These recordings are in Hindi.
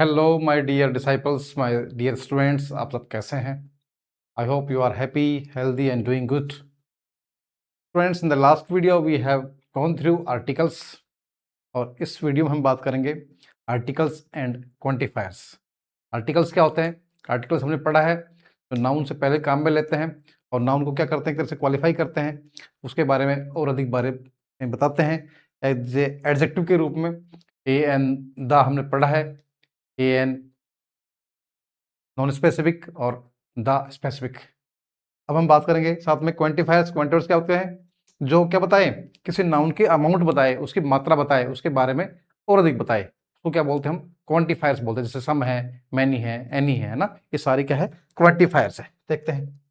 Hello my dear disciples, my dear students, आप सब कैसे हैं? I hope you are happy, healthy and doing good. Students, in the last video we have gone through articles और इस वीडियो में हम बात करेंगे आर्टिकल्स एंड क्वांटिफायर्स. आर्टिकल्स क्या होते हैं? आर्टिकल्स हमने पढ़ा है जो नाउन से पहले काम में लेते हैं और नाउन को क्या करते हैं, एक तरह से क्वालिफाई करते हैं, उसके बारे में और अधिक बारे में बताते हैं एज एडजेक्टिव के रूप में. ए एन द हमने पढ़ा है, ए एन नॉन स्पेसिफिक और द स्पेसिफिक. अब हम बात करेंगे साथ में क्वांटिफायर्स. क्वांटिफायर्स क्या होते हैं? जो क्या बताए, किसी नाउन की अमाउंट बताए, उसकी मात्रा बताए, उसके बारे में और अधिक बताए, उसको क्या बोलते हैं? हम क्वांटिफायर्स बोलते हैं. जैसे सम है, मैनी है, एनी है ना, ये सारी क्या है? क्वांटिफायर्स है. देखते हैं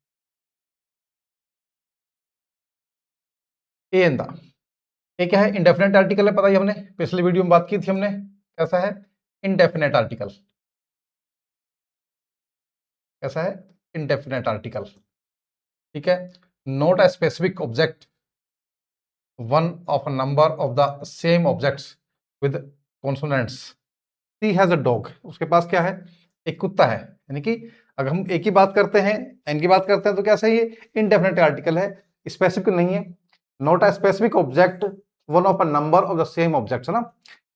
ए एंड द. ये क्या है? इंडेफिनेट आर्टिकल है, पता ही हमने पिछली वीडियो में बात की थी हमने. कैसा है? Indefinite article. कैसा है? Indefinite article. ठीक है. Not a specific object, one of a number of the same objects with consonants. He has a dog. उसके पास क्या है? एक कुत्ता है. यानी कि अगर हम एक की बात करते हैं, एन की बात करते हैं, तो क्या सही है? इनडेफिनेट आर्टिकल है, स्पेसिफिक नहीं है. Not a specific object, one of a number of the same objects है ना,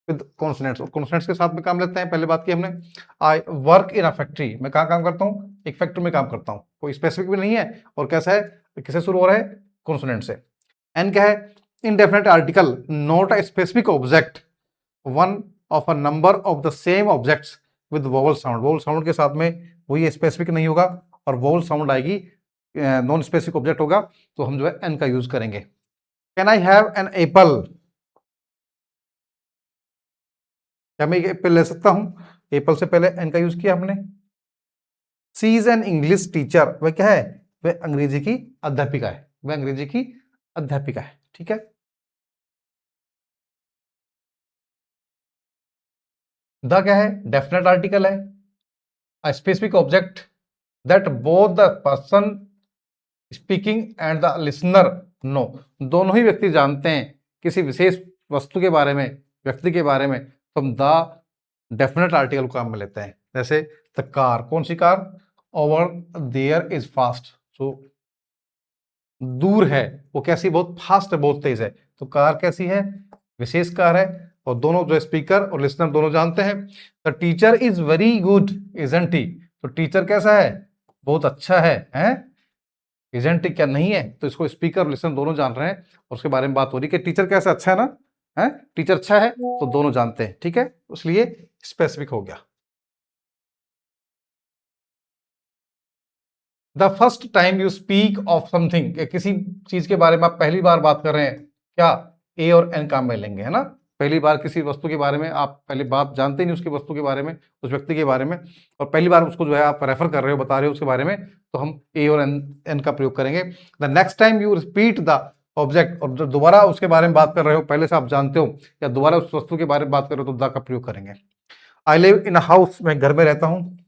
विद कॉन्सोनेंट्स. और कॉन्सोनेंट्स के साथ में काम लेते हैं. पहले बात की हमने. I work in a factory. मैं कहाँ काम करता हूँ? एक फैक्ट्री में काम करता हूँ. कोई स्पेसिफिक भी नहीं है और कैसा है? किससे शुरू हो रहा है? कॉन्सोनेंट से. एन क्या है? indefinite article, not a specific object, one of a number of the same objects with vowel sound. vowel sound के साथ में वही स्पेसिफिक नहीं होगा और vowel sound आएगी, नॉन स्पेसिफिक ऑब्जेक्ट होगा, तो हम जो है एन का यूज करेंगे. Can I have an apple? क्या मैं एप्पल ले सकता हूं? एप्पल से पहले एन का यूज किया हमने. सी इज एन इंग्लिश टीचर. वह क्या है? वह अंग्रेजी की अध्यापिका है. वह अंग्रेजी की अध्यापिका है. ठीक है. द क्या है? डेफिनेट आर्टिकल है. A specific object that both the person speaking and the listener know. दोनों ही व्यक्ति जानते हैं किसी विशेष वस्तु के बारे में, व्यक्ति के बारे में, तो हम द डेफिनेट आर्टिकल को काम में लेते हैं. जैसे द कार. कौन सी car? Over there is fast. सो दूर है, वो कैसी? बहुत फास्ट है, बहुत तेज है. तो कार कैसी है? विशेष कार है. और दोनों जो स्पीकर और लिसनर दोनों जानते हैं. The teacher is very good, isn't he. तो टीचर कैसा है? बहुत अच्छा है, हैं? इजंट ही क्या नहीं है? तो इसको स्पीकर और लिसनर दोनों जान रहे हैं और उसके बारे में बात हो रही है कि टीचर कैसा? अच्छा है ना, है? टीचर अच्छा है, तो दोनों जानते हैं. ठीक है, इसलिए स्पेसिफिक हो गया. The first time you speak of something. किसी चीज के बारे में आप पहली बार बात कर रहे हैं, क्या ए और एन काम में लेंगे, है ना? पहली बार किसी वस्तु के बारे में आप पहली बात जानते नहीं, उसकी वस्तु के बारे में, उस व्यक्ति के बारे में, और पहली बार उसको जो है आप रेफर कर रहे हो, बता रहे हो उसके बारे में, तो हम ए और एन का प्रयोग करेंगे. The next time you repeat the object. और जब दोबारा उसके बारे में बात कर रहे हो, पहले से आप जानते हो, या दोबारा उस वस्तु के बारे में बात कर रहे हो, तो द का प्रयोग करेंगे. I live in a house. मैं घर में रहता हूँ.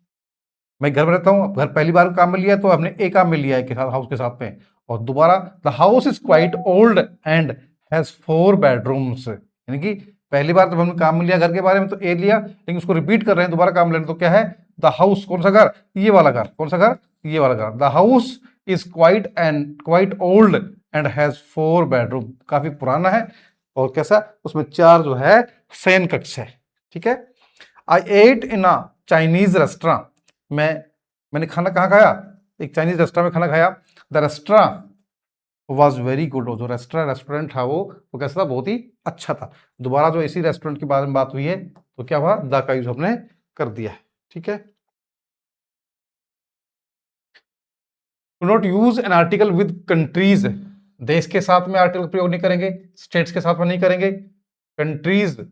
मैं घर में रहता हूँ. घर पहली बार काम में लिया तो हमने ए काम में लिया है के साथ, हाउस के साथ में. और दोबारा the house is quite old and has 4 bedrooms. यानी कि पहली बार जब हमने काम में लिया घर के बारे में तो ए लिया, लेकिन उसको रिपीट कर रहे हैं, दोबारा काम लेना, तो क्या है? The house. कौन सा घर? ये वाला घर. कौन सा घर? ये वाला घर. The house is quite old and has 4 bedroom. काफी पुराना है और कैसा? उसमें 4 जो है शयन कक्ष है. ठीक है. I ate in a Chinese restaurant. मैंने खाना कहाँ खाया? एक चाइनीज रेस्टोरेंट में खाना खाया. The restaurant was very good. जो रेस्टोरेंट था वो कैसा था? बहुत ही अच्छा था. दोबारा जो इसी रेस्टोरेंट के बारे में बात हुई है, तो क्या हुआ? द का यूज हमने कर दिया है. ठीक है. Do not use an article with countries. देश के साथ में आर्टिकल प्रयोग नहीं करेंगे, स्टेट्स के साथ में नहीं करेंगे. कंट्रीज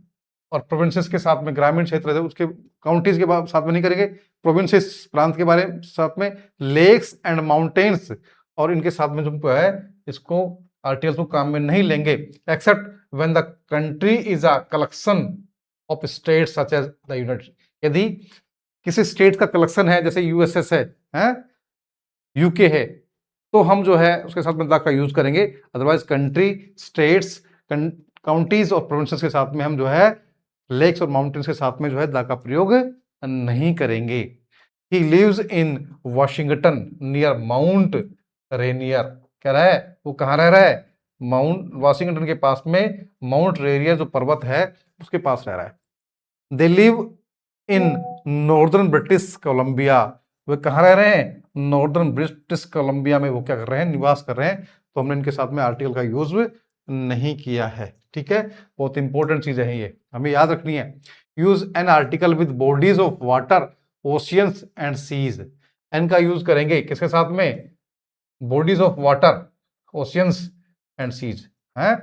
और प्रोविंसेस के साथ में, ग्रामीण क्षेत्र है उसके, काउंटीज के साथ में नहीं करेंगे. प्रोविंसेस प्रांत के बारे में साथ में. लेक्स एंड माउंटेन्स और इनके साथ में जो है, इसको आर्टिकल्स को काम में नहीं लेंगे, except when the country is a collection of states such as the united. यदि किसी स्टेट का कलेक्शन है, जैसे यूएसएस है, यूके है, तो हम जो है उसके साथ में द का यूज करेंगे. अदरवाइज कंट्री, स्टेट्स, काउंटीज और प्रोविंसेस के साथ में हम जो है लेक्स और माउंटेन्स के साथ में जो है द का प्रयोग नहीं करेंगे। He lives in Washington near Mount Rainier. कह रहा है वो कहाँ रह रहा है, माउंट वॉशिंगटन के पास में माउंट रेनियर जो पर्वत है उसके पास रह रहा है। They live in northern British Columbia. वे कहाँ रह रहे हैं, नॉर्दर्न ब्रिटिश कोलंबिया में वो क्या कर रहे हैं, निवास कर रहे हैं। तो हमने इनके साथ में आर्टिकल का यूज नहीं किया है। ठीक है, बहुत इंपॉर्टेंट चीज है ये, हमें याद रखनी है। Use an article with bodies of water oceans and seas. An का यूज करेंगे किसके साथ में, bodies of water oceans and seas है।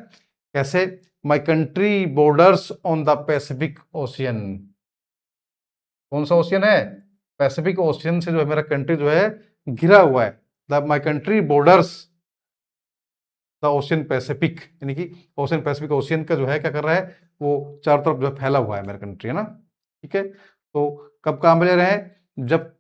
कैसे, my country borders on the Pacific Ocean. कौन सा ओशियन है, पैसिफिक ओशियन से जो है मेरा कंट्री जो है घिरा हुआ है। The my country borders the ocean Pacific, यानी कि ओशियन पैसिफिक ओशियन का जो है क्या कर रहा है, वो चारों तरफ जो है फैला हुआ है मेरा कंट्री, है ना। ठीक है, तो कब काम में ले रहे हैं, जब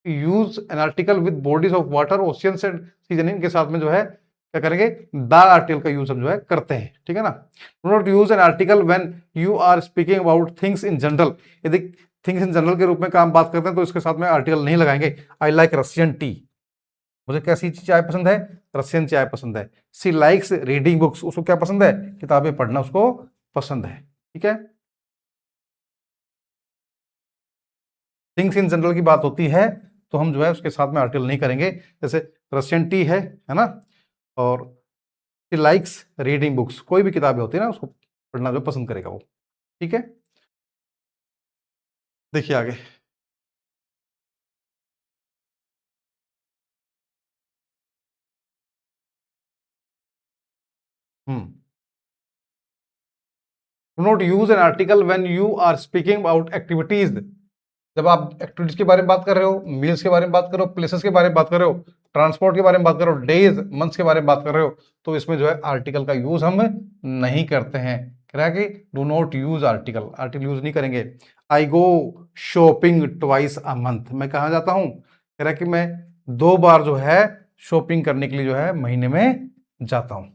use an article with bodies of water oceans and seas, इनके साथ में जो है क्या करेंगे, द आर्टिकल का यूज हम जो है करते हैं। ठीक है ना। Do not use an article when you are speaking about things in general. यदि थिंग्स इन जनरल के रूप में काम बात करते हैं तो इसके साथ में आर्टिकल नहीं लगाएंगे। आई लाइक रशियन टी, मुझे कैसी चाय पसंद है, रशियन चाय पसंद है। सी लाइक्स रीडिंग बुक्स, उसको क्या पसंद है, किताबें पढ़ना उसको पसंद है। ठीक है, थिंग्स इन जनरल की बात होती है तो हम जो है उसके साथ में आर्टिकल नहीं करेंगे। जैसे रशियन टी है ना, और शी लाइक्स रीडिंग बुक्स, कोई भी किताबें होती है ना उसको पढ़ना जो पसंद करेगा वो। ठीक है, देखिए आगे। Do not use an article when you are speaking about activities. जब आप एक्टिविटीज के बारे में बात कर रहे हो, मील्स के बारे में बात कर रहे हो, प्लेसेस के बारे में बात कर रहे हो, ट्रांसपोर्ट के बारे में बात कर रहे हो, डेज मंथ्स के बारे में बात कर रहे हो, तो इसमें जो है आर्टिकल का यूज हम नहीं करते हैं। कह रहा है कि do not use article, article use नहीं करेंगे। I go shopping twice a month, मैं कहाँ जाता हूँ, कह रहा है कि मैं 2 बार जो है शॉपिंग करने के लिए जो है महीने में जाता हूँ।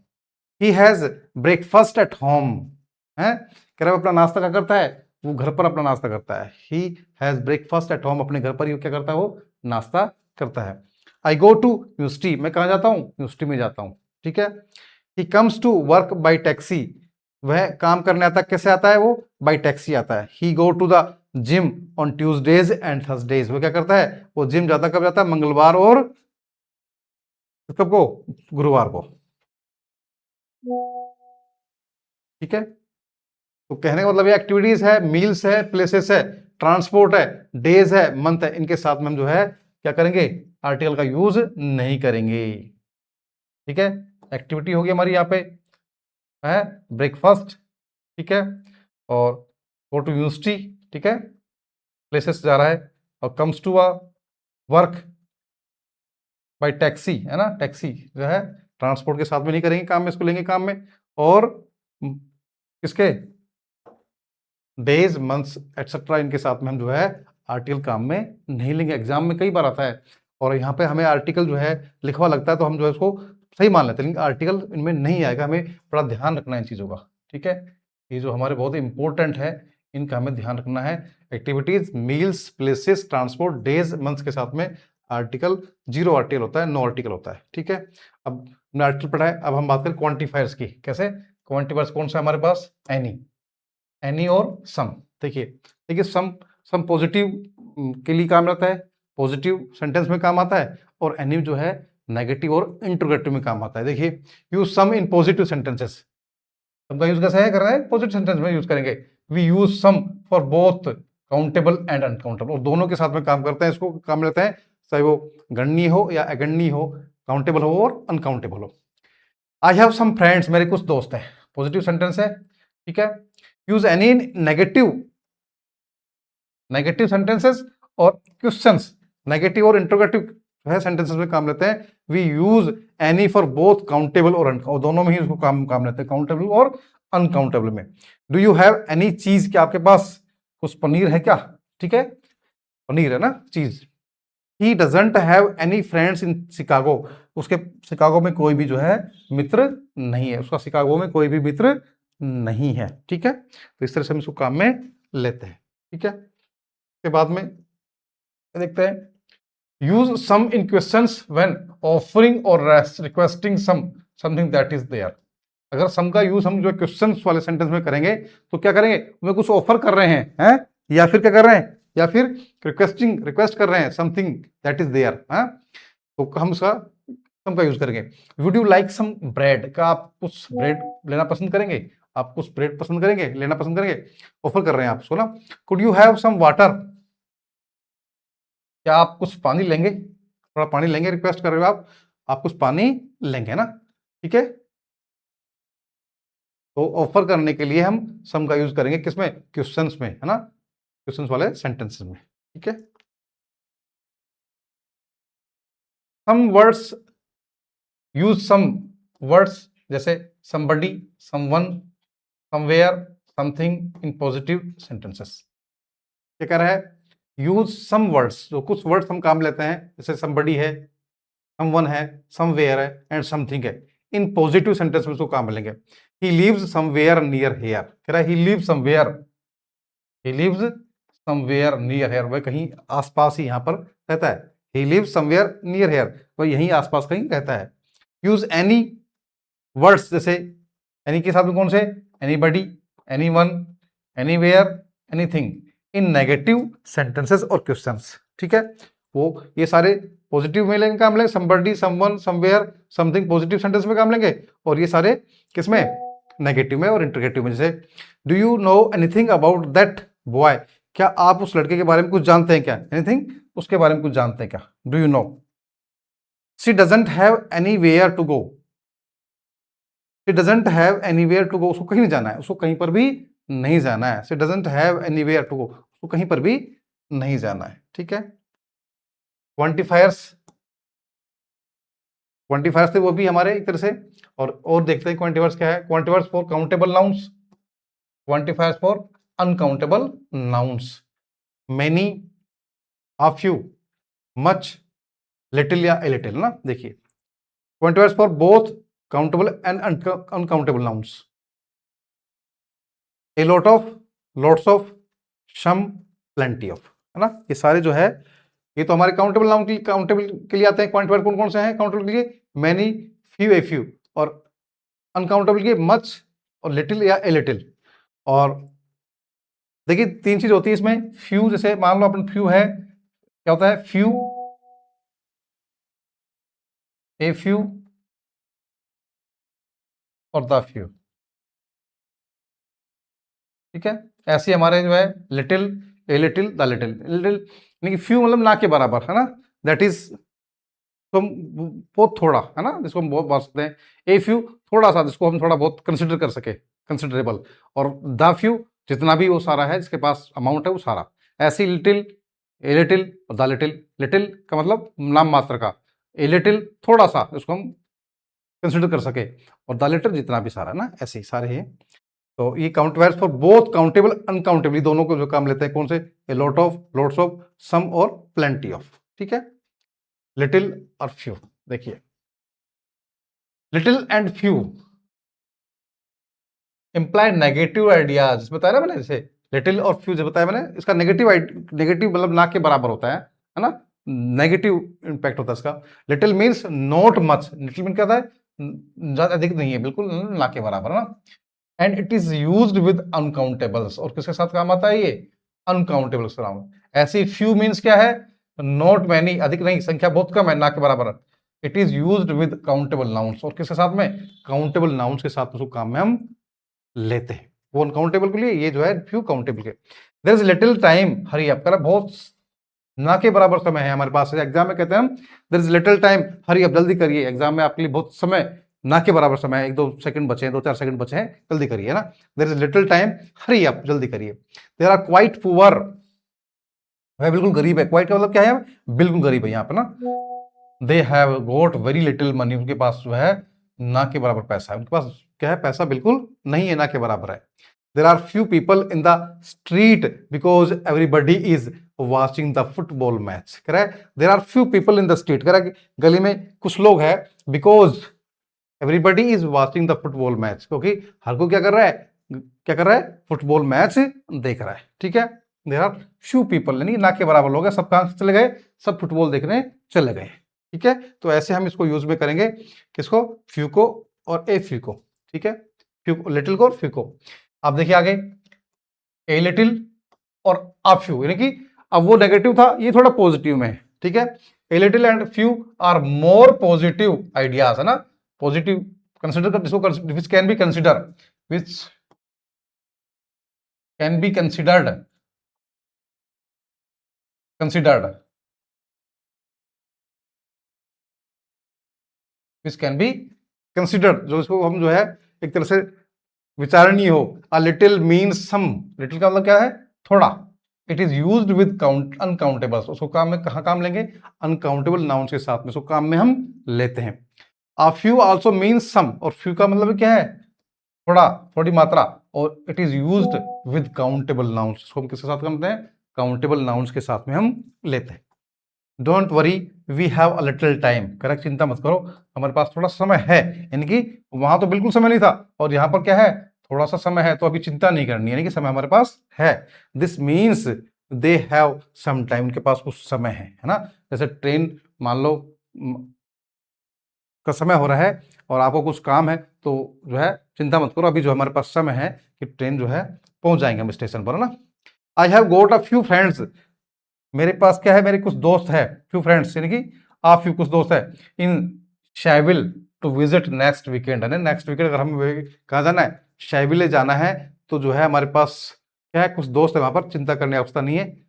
He has breakfast at home, है कह रहा है अपना नाश्ता क्या करता है, वो घर पर अपना नाश्ता करता है। He has breakfast at home, अपने घर पर ही क्या करता है, वो नाश्ता करता है। आई गो टू यूनिवर्सिटी, मैं कहाँ जाता हूँ, यूनिवर्सिटी में जाता हूँ। ठीक है, he comes to work by taxi, वह काम करने आता है, कैसे आता है वो, बाई टैक्सी आता है। He go to the gym on Tuesdays and Thursdays, वो क्या करता है, वो जिम जाता कब जाता है, मंगलवार और कब को, गुरुवार को। ठीक है, तो कहने का मतलब ये एक्टिविटीज है, मील्स है, प्लेसेस है, ट्रांसपोर्ट है, डेज है, मंथ है, इनके साथ में हम जो है क्या करेंगे, आर्टिकल का यूज नहीं करेंगे। ठीक है, एक्टिविटी होगी हमारी यहाँ पे है ब्रेकफास्ट, ठीक है, और गो टू यूनिवर्सिटी, ठीक है, प्लेसेस जा रहा है, और comes to a work by taxi, है ना, टैक्सी जो है ट्रांसपोर्ट के साथ में नहीं करेंगे काम में, इसको लेंगे काम में। और किसके, डेज मंथ्स एटसेट्रा, इनके साथ में हम जो है आर्टिकल काम में नहीं लेंगे। एग्जाम में कई बार आता है और यहाँ पे हमें आर्टिकल जो है लिखवा लगता है तो हम जो है उसको सही मान लेते हैं, लेकिन आर्टिकल इनमें नहीं आएगा, हमें बड़ा ध्यान रखना है इन चीज़ों का। ठीक है, ये जो हमारे बहुत इंपॉर्टेंट है, इनका हमें ध्यान रखना है। Activities, meals, places, transport, days, months के साथ में आर्टिकल, 0 आर्टिकल होता है, नो आर्टिकल होता है। ठीक है, अब हमने आर्टिकल पढ़ा है, अब हम बात करें क्वांटिफायर्स की। कैसे, क्वांटिफायर्स कौन सा है हमारे पास, एनी और सम। देखिए देखिए, सम पॉजिटिव के लिए काम आता है, पॉजिटिव सेंटेंस में काम आता है, और एनी जो है नेगेटिव और इंटरोगेटिव में काम आता है। देखिए, use some in positive sentences, some का यूज कैसे है कर रहे हैं, पॉजिटिव सेंटेंस में यूज करेंगे। We use some for both countable and uncountable, और दोनों के साथ में काम करते हैं, इसको काम लेते हैं, चाहे वो गणनीय हो या अगणनीय हो, काउंटेबल हो और अनकाउंटेबल हो। आई हैव सम फ्रेंड्स, मेरे कुछ दोस्त हैं, पॉजिटिव सेंटेंस है। ठीक है, यूज एनी नेगेटिव सेंटेंसेस और क्वेश्चंस, नेगेटिव और इंटरोगेटिव है सेंटेंसेस में काम लेते हैं। We use any for both countable और अनकाउंटेबल, दोनों में ही उसको काम लेते हैं, काउंटेबल और अनकाउंटेबल में। डू यू हैव एनी चीज, क्या आपके पास कुछ पनीर है क्या, ठीक है, पनीर है ना चीज। He doesn't have any friends in Chicago, उसके शिकागो में कोई भी जो है मित्र नहीं है, उसका शिकागो में कोई भी मित्र नहीं है। ठीक है, तो इस तरह से हम इसको काम में लेते हैं। ठीक है, के बाद में देखते हैं, use some in questions when offering और requesting something that is there. अगर सम का यूज हम जो क्वेश्चंस वाले सेंटेंस में करेंगे तो क्या करेंगे, उन्हें कुछ ऑफर कर रहे हैं या फिर क्या कर रहे हैं, या फिर रिक्वेस्ट कर रहे हैं समथिंग दैट इज देयर, तो हम उसका सम का यूज करेंगे। Would you like some bread, का आप कुछ ब्रेड लेना पसंद करेंगे, आप कुछ ब्रेड पसंद करेंगे, लेना पसंद करेंगे, ऑफर कर रहे हैं आप उसको ना। Could you have some water, क्या आप कुछ पानी लेंगे, थोड़ा पानी लेंगे, रिक्वेस्ट कर रहे हो आप कुछ पानी लेंगे ना, ठीक है। तो ऑफर करने के लिए हम सम का यूज करेंगे किसमें, क्वेश्चंस में, है ना, क्वेश्चंस वाले सेंटेंसेस में, ठीक है। Some words, use some words जैसे somebody, someone, somewhere, something in positive sentences. क्या कह रहा है, यूज सम वर्ड्स, जो कुछ वर्ड्स हम काम लेते हैं, जैसे समबडी है, समवन है, समवेयर है एंड समथिंग है, इन पॉजिटिव सेंटेंस में उसको काम लेंगे। He lives somewhere near here, कह रहा है he lives somewhere, he lives somewhere near here, वह कहीं आसपास ही यहां पर रहता है। He lives somewhere near here, वह यहीं आसपास कहीं रहता है। यूज एनी वर्ड्स, जैसे एनी के साथ में कौन से, anybody, anyone, anywhere, anything, in negative sentences और क्वेश्चंस, ठीक है। वो ये सारे पॉजिटिव में लेंगे काम लेंगे, somebody, someone, somewhere, something positive sentence में काम लेंगे, और ये सारे किसमें, नेगेटिव में और इंटरगेटिव में। जैसे do you know anything about that boy, क्या आप उस लड़के के बारे में कुछ जानते हैं क्या, एनीथिंग उसके बारे में कुछ जानते हैं क्या, do you know. She doesn't have anywhere to go, she doesn't have anywhere to go, उसको कहीं नहीं जाना है, उसको कहीं पर भी नहीं जाना है। She doesn't have anywhere to go, उसको कहीं पर भी नहीं जाना है, ठीक है। क्वांटिफायर्स, क्वांटिफायर्स थे वो भी हमारे एक तरह से, और देखते हैं क्वांटिफायर्स क्या है। Quantifiers for countable nouns, quantifiers for uncountable nouns, many, a few, much, little या ए लिटिल ना। देखिए quantifiers for both countable and uncountable nouns, a lot of, lots of, some, plenty of, है ना। ये सारे जो है ये तो हमारे काउंटेबल नाउन के, काउंटेबल के लिए आते हैं। क्वांटिफायर कौन कौन से हैं काउंटेबल के लिए, मैनी, फ्यू, ए फ्यू, और अनकाउंटेबल के मच और लिटिल या ए लिटिल। और देखिए तीन चीज होती है इसमें, फ्यू, जैसे मान लो अपन फ्यू है, क्या होता है, फ्यू, ए फ्यू और द फ्यू, ठीक है। ऐसे हमारे जो है little, a little, the little, little यानी कि फ्यू मतलब ना के बराबर, है ना, दैट इज तो बहुत थोड़ा, है ना, जिसको हम बहुत बात सकते हैं। ए फ्यू थोड़ा सा, जिसको हम थोड़ा बहुत कंसिडर कर सके, कंसिडरेबल। और द फ्यू जितना भी वो सारा है, जिसके पास अमाउंट है वो सारा। ऐसी लिटिल, ए लिटिल और द लिटिल, लिटिल का मतलब नाम मात्र का, ए लिटिल थोड़ा सा जिसको हम कंसिडर कर सके, और द लिटिल जितना भी सारा ना, ऐसे ही सारे हैं। तो ये काउंटवर्स फॉर बोथ काउंटेबल अनकाउंटेबल, दोनों को जो काम लेते हैं कौन से, a lot of, lots of, some और प्लेंटी ऑफ, ठीक है। लिटिल और फ्यू, देखिए little and few imply negative ideas, बताया ना मैंने, जैसे लिटिल और फ्यू जो बताया मैंने, इसका नेगेटिव नेगेटिव मतलब ना के बराबर होता है ना, नेगेटिव इंपैक्ट होता है इसका। Little means not much, little mean क्या होता है, ज्यादा अधिक नहीं है, बिल्कुल ना के बराबर ना। And it is used with uncountables, और किसके साथ काम आता है ये, अनकाउंटेबल्स के नाम। ऐसी फ्यू मीन्स क्या है, नॉट मैनी, अधिक नहीं, संख्या बहुत कम है, ना के बराबर। It is used with countable nouns, और किसके साथ में, काउंटेबल नाउन्स के साथ उसको काम में हम लेते हैं। वो अनकाउंटेबल के लिए, ये जो है फ्यू काउंटेबल के। There is little time, hurry up, कर बहुत ना के बराबर समय है हमारे पास, एग्जाम में कहते हैं हम there is little time, hurry up, जल्दी करिए, एग्जाम में आपके लिए बहुत समय, ना के बराबर समय है, 1-2 सेकंड बचे हैं, 2-4 सेकंड बचे हैं, जल्दी करिए, है ना। There is little time, hurry up, जल्दी करिए। देयर आर क्वाइट पुअर, वह बिल्कुल गरीब है, क्वाइट का मतलब क्या है, बिल्कुल गरीब है यहाँ पे ना। They have got very little money, उनके पास जो है ना के बराबर पैसा है, उनके पास क्या है, पैसा बिल्कुल नहीं है, ना के बराबर है। There are few people in the street because everybody is watching the football match, कह रहा है there are few people in the street, कह रहा है गली में कुछ लोग हैं, because everybody is watching the football match, क्योंकि हर कोई क्या कर रहा है, क्या कर रहा है, फुटबॉल मैच देख रहा है, ठीक है। देयर आर फ्यू पीपल, यानी ना के बराबर लोग हैं। सब कहाँ चले गए? सब फुटबॉल देखने चले गए। ठीक है, तो ऐसे हम इसको यूज में करेंगे, किसको? फ्यू को और ए फ्यू को। ठीक है, फ्यू लिटिल को और फ्यू को। आप देखिए आगे, ए लिटिल और अ फ्यू, यानी कि अब वो नेगेटिव था, ये थोड़ा पॉजिटिव में है। ठीक है, a little and few are more positive ideas, है ना, पॉजिटिव कंसिडर कर, जिसको which can be consider, which can be considered, considered, which can be considered, जो इसको हम जो है एक तरह से विचारणीय हो। A little means some, little का मतलब क्या है? थोड़ा। It is used with count uncountables, उसको काम में कहाँ काम लेंगे? अनकाउंटेबल नाउन्स के साथ में उसको काम में हम लेते हैं। अ फ्यू आल्सो मीन्स सम, और फ्यू का मतलब क्या है? थोड़ा, थोड़ी मात्रा, और it is used with countable nouns, उसको हम किसके साथ करते हैं? काउंटेबल नाउन्स के साथ में हम लेते हैं। Don't worry we have a little time, correct, चिंता मत करो, हमारे पास थोड़ा समय है। यानी कि वहां तो बिल्कुल समय नहीं था, और यहां पर क्या है? थोड़ा सा समय है, तो अभी चिंता नहीं करनी, यानी कि समय हमारे पास है। This means they have some time, उनके पास कुछ समय है ना। जैसे ट्रेन मान लो का समय हो रहा है और आपको कुछ काम है, तो जो है चिंता मत करो, अभी जो हमारे पास समय है कि ट्रेन जो है पहुंच जाएंगे हम स्टेशन पर, है ना। आई have got a few friends, मेरे पास क्या है? मेरे कुछ दोस्त है, फ्यू फ्रेंड्स, यानी कि आप फ्यू कुछ दोस्त है, इन शैविल टू विजिट नेक्स्ट वीकेंड, है ना। नेक्स्ट वीकेंड अगर हमें कहाँ जाना है? शैविले जाना है, तो जो है हमारे पास क्या है? कुछ दोस्त है वहां पर, चिंता करने की आवश्यकता नहीं है।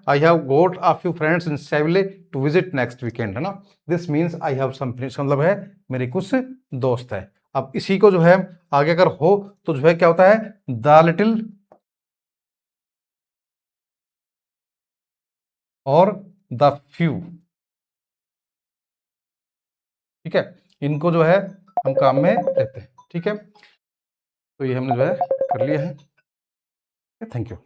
I have got a few friends in Shaville to visit next weekend, है ना। This means I have some friends, मतलब है मेरे कुछ दोस्त है। अब इसी को जो है आगे अगर हो तो जो है क्या होता है? द लिटिल और द फ्यू। ठीक है, इनको जो है हम काम में लेते हैं। ठीक है, तो ये हमने जो है कर लिया है। Thank you.